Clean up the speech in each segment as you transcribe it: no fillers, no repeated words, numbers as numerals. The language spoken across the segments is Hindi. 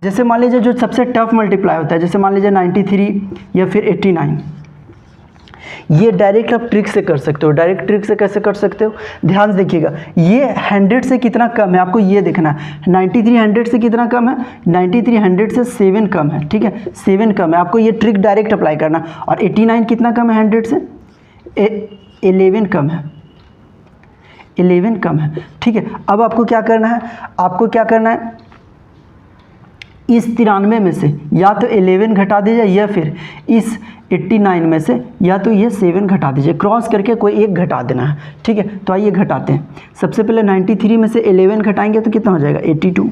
जैसे मान लीजिए जो सबसे टफ मल्टीप्लाई होता है, जैसे मान लीजिए 93 या फिर 89, ये डायरेक्ट आप ट्रिक से कर सकते हो। डायरेक्ट ट्रिक से कैसे कर सकते हो, ध्यान से देखिएगा। ये 100 से कितना कम है आपको ये देखना है। 93 100 से कितना कम है, 93 100 से 7 कम है, ठीक है, 7 कम है। आपको ये ट्रिक डायरेक्ट अप्लाई करना। और 89 कितना कम है 100 से, 11 कम है, 11 कम है, ठीक है। अब आपको क्या करना है, आपको क्या करना है, इस 93 में से या तो 11 घटा दीजिए या फिर इस 89 में से या तो ये 7 घटा दीजिए, क्रॉस करके कोई एक घटा देना है, ठीक है। तो आइए घटाते हैं। सबसे पहले 93 में से 11 घटाएंगे तो कितना हो जाएगा 82।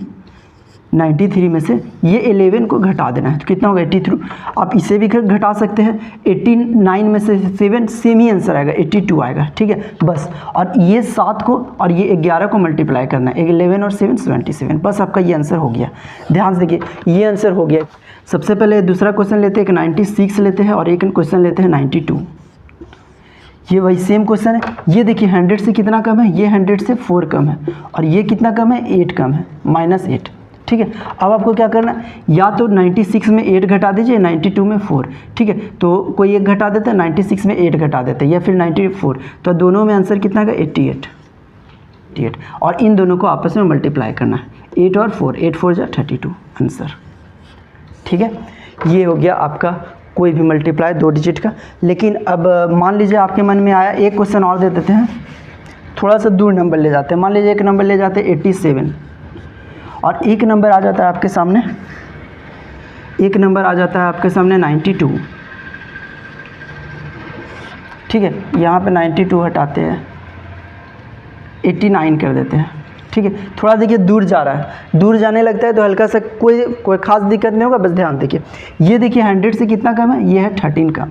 93 में से ये 11 को घटा देना है तो कितना होगा 83। आप इसे भी घटा सकते हैं। 89 में से 7 सेम ही आंसर आएगा, 82 आएगा, ठीक है बस। और ये 7 को और ये 11 को मल्टीप्लाई करना है, 11 और 7 77, बस आपका ये आंसर हो गया। ध्यान से देखिए ये आंसर हो गया। सबसे पहले दूसरा क्वेश्चन लेते हैं, एक 96 लेते हैं और एक क्वेश्चन लेते हैं 92। ये वही सेम क्वेश्चन है। ये देखिए 100 से कितना कम है, ये 100 से 4 कम है और ये कितना कम है 8 कम है, -8, ठीक है। अब आपको क्या करना है, या तो 96 में 8 घटा दीजिए, 92 में 4, ठीक है। तो कोई एक घटा देते हैं, 96 में 8 घटा देते हैं या फिर 94, तो दोनों में आंसर कितना का 88। और इन दोनों को आपस में मल्टीप्लाई करना है, 8 और 4, 8 4 जा 32 आंसर, ठीक है। ये हो गया आपका कोई भी मल्टीप्लाई 2 डिजिट का। लेकिन अब मान लीजिए आपके मन में आया एक क्वेश्चन और दे देते हैं, थोड़ा सा दूर नंबर ले जाते हैं। मान लीजिए एक नंबर ले जाते हैं 87 और एक नंबर आ जाता है आपके सामने, एक नंबर आ जाता है आपके सामने 92, ठीक है। यहाँ पे 92 हटाते हैं, 89 कर देते हैं, ठीक है। थोड़ा देखिए दूर जा रहा है, दूर जाने लगता है तो हल्का सा कोई खास दिक्कत नहीं होगा, बस ध्यान देखिए। ये देखिए 100 से कितना कम है, ये है 13 कम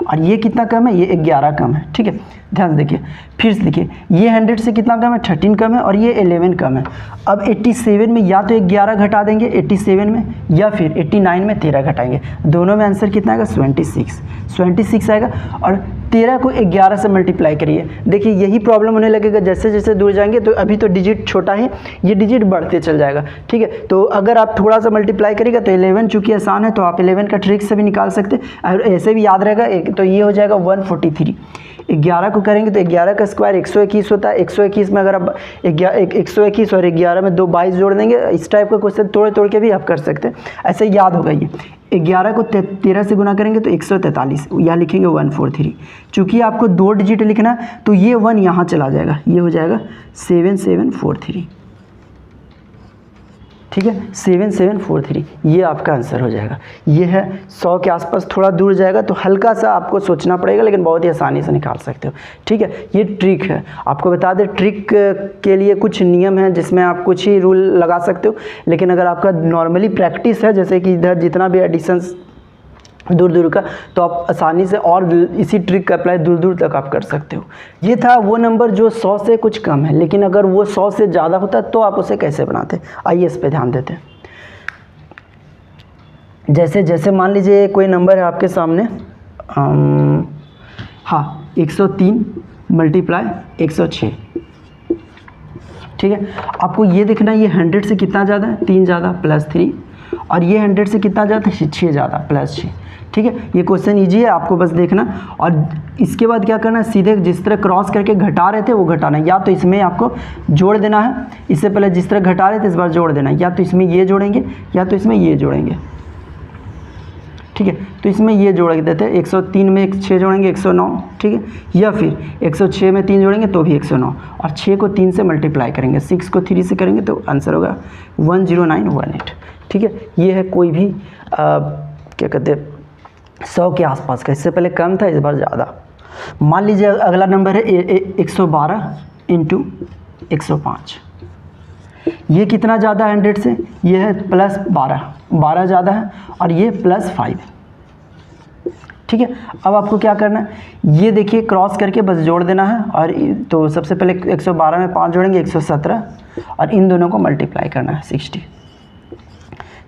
और ये कितना कम है, ये 11 कम है, ठीक है। ध्यान से देखिए, फिर से देखिए ये 100 से कितना कम है 13 कम है और ये 11 कम है। अब 87 में या तो 11 घटा देंगे 87 में या फिर 89 में 13 घटाएंगे, दोनों में आंसर कितना आएगा 26 आएगा। और 13 को 11 से मल्टीप्लाई करिए। देखिए यही प्रॉब्लम होने लगेगा, जैसे जैसे दूर जाएंगे तो अभी तो डिजिट छोटा है, ये डिजिट बढ़ते चल जाएगा, ठीक है। तो अगर आप थोड़ा सा मल्टीप्लाई करिएगा तो 11 चूँकि आसान है तो आप 11 का ट्रिक से भी निकाल सकते हैं और ऐसे भी याद रहेगा। तो ये हो जाएगा 143। 11 को करेंगे तो 11 का स्क्वायर 121 होता है। 121 में अगर आप 121 और 11 में 2 22 जोड़ देंगे, इस टाइप का क्वेश्चन तोड़ के भी आप कर सकते हैं, ऐसे याद होगा। ये 11 को 13 से गुना करेंगे तो 143, यहाँ लिखेंगे 143। चूँकि आपको 2 डिजिट लिखना है तो ये 1 यहाँ चला जाएगा, ये हो जाएगा 7743, ठीक है 7743, ये आपका आंसर हो जाएगा। ये है 100 के आसपास, थोड़ा दूर जाएगा तो हल्का सा आपको सोचना पड़ेगा, लेकिन बहुत ही आसानी से निकाल सकते हो, ठीक है। ये ट्रिक है, आपको बता दें ट्रिक के लिए कुछ नियम हैं जिसमें आप कुछ ही रूल लगा सकते हो, लेकिन अगर आपका नॉर्मली प्रैक्टिस है, जैसे कि इधर जितना भी एडिशंस दूर का, तो आप आसानी से और इसी ट्रिक का अप्लाई दूर तक आप कर सकते हो। ये था वो नंबर जो 100 से कुछ कम है, लेकिन अगर वो 100 से ज़्यादा होता तो आप उसे कैसे बनाते, आइए इस पे ध्यान देते हैं। जैसे मान लीजिए कोई नंबर है आपके सामने, हाँ 103 × 106, ठीक है। आपको ये देखना है ये 100 से कितना ज़्यादा है, 3 ज़्यादा +3, और ये 100 से कितना ज़्यादा है 6 ज़्यादा +6, ठीक है। ये क्वेश्चन ईजी है, आपको बस देखना। और इसके बाद क्या करना है, सीधे जिस तरह क्रॉस करके घटा रहे थे वो घटाना है, या तो इसमें आपको जोड़ देना है, इससे पहले जिस तरह घटा रहे थे इस बार जोड़ देना है, या तो इसमें ये जोड़ेंगे या तो इसमें ये जोड़ेंगे, ठीक है। तो इसमें ये जोड़ देते हैं, 103 में 6 जोड़ेंगे 109, ठीक है, या फिर 106 में 3 जोड़ेंगे तो भी 109, और 6 को 3 से मल्टीप्लाई करेंगे, 6 को 3 से करेंगे तो आंसर होगा 10918, ठीक है। ये है कोई भी क्या कहते हैं 100 के आसपास का, इससे पहले कम था, इस बार ज़्यादा। मान लीजिए अगला नंबर है 112 × 105। ये कितना ज़्यादा है 100 से, ये है +12 ज़्यादा है और ये +5, ठीक है। अब आपको क्या करना है, ये देखिए क्रॉस करके बस जोड़ देना है। और तो सबसे पहले 112 में 5 जोड़ेंगे 117, और इन दोनों को मल्टीप्लाई करना है 60।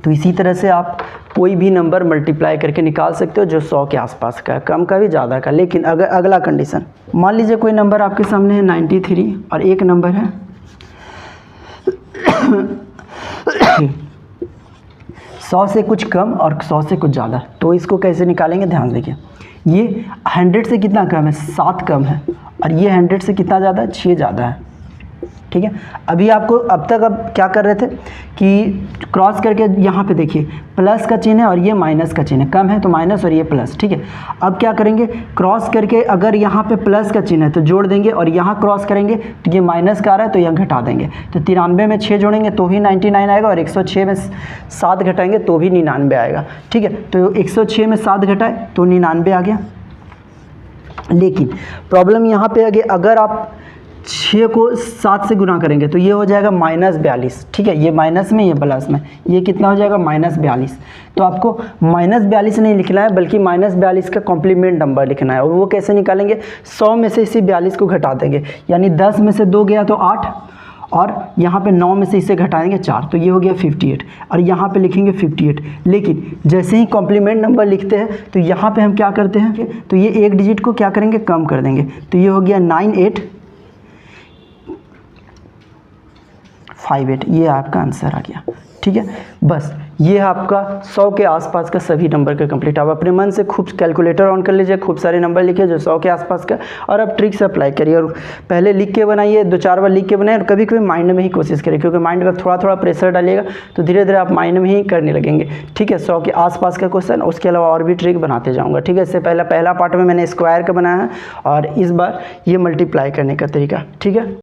तो इसी तरह से आप कोई भी नंबर मल्टीप्लाई करके निकाल सकते हो जो 100 के आसपास का, कम का भी ज़्यादा का। लेकिन अगर अगला कंडीशन, मान लीजिए कोई नंबर आपके सामने है 93 और एक नंबर है 100 से कुछ कम और 100 से कुछ ज़्यादा। तो इसको कैसे निकालेंगे, ध्यान देखिए। ये 100 से कितना कम है, 7 कम है, और ये 100 से कितना ज़्यादा है, 6 ज़्यादा है। ठीक है, अभी आपको अब तक अब क्या कर रहे थे कि क्रॉस करके यहाँ पे देखिए प्लस का चिन्ह है और ये माइनस का चिन्ह है, कम है तो माइनस और ये प्लस। ठीक है, अब क्या करेंगे, क्रॉस करके अगर यहाँ पे प्लस का चिन्ह है तो जोड़ देंगे, और यहाँ क्रॉस करेंगे तो ये माइनस का आ रहा है तो यहाँ घटा देंगे। तो 93 में 6 जोड़ेंगे तो ही 99 आएगा, और 106 में 7 घटाएंगे तो भी 99 आएगा। ठीक है, तो 106 में 7 घटाए तो 99 आ गया। लेकिन प्रॉब्लम यहाँ पे है कि अगर आप 6 को 7 से गुना करेंगे तो ये हो जाएगा -42। ठीक है, ये माइनस में, ये प्लस में, ये कितना हो जाएगा -42। तो आपको -42 नहीं लिखना है, बल्कि -42 का कॉम्प्लीमेंट नंबर लिखना है। और वो कैसे निकालेंगे, 100 में से इसी 42 को घटा देंगे, यानी 10 में से 2 गया तो 8, और यहाँ पे 9 में से इसे घटाएंगे 4, तो ये हो गया 58, और यहाँ पे लिखेंगे 58। लेकिन जैसे ही कॉम्प्लीमेंट नंबर लिखते हैं तो यहाँ पे हम क्या करते हैं, तो ये एक डिजिट को क्या करेंगे, कम कर देंगे, तो ये हो गया 9858, ये आपका आंसर आ गया। ठीक है, बस ये आपका 100 के आसपास का सभी नंबर का कंप्लीट। आप अपने मन से खूब कैलकुलेटर ऑन कर लीजिए, खूब सारे नंबर लिखिए जो 100 के आसपास का, और अब ट्रिक से अप्लाई करिए। और पहले लिख के बनाइए, 2-4 बार लिख के बनाइए, और कभी कभी माइंड में ही कोशिश करिए, क्योंकि माइंड में थोड़ा थोड़ा प्रेशर डालिएगा तो धीरे धीरे आप माइंड में ही करने लगेंगे। ठीक है, 100 के आसपास का क्वेश्चन, उसके अलावा और भी ट्रिक बनाते जाऊँगा। ठीक है, इससे पहला पार्ट में मैंने स्क्वायर का बनाया है, और इस बार ये मल्टीप्लाई करने का तरीका। ठीक है।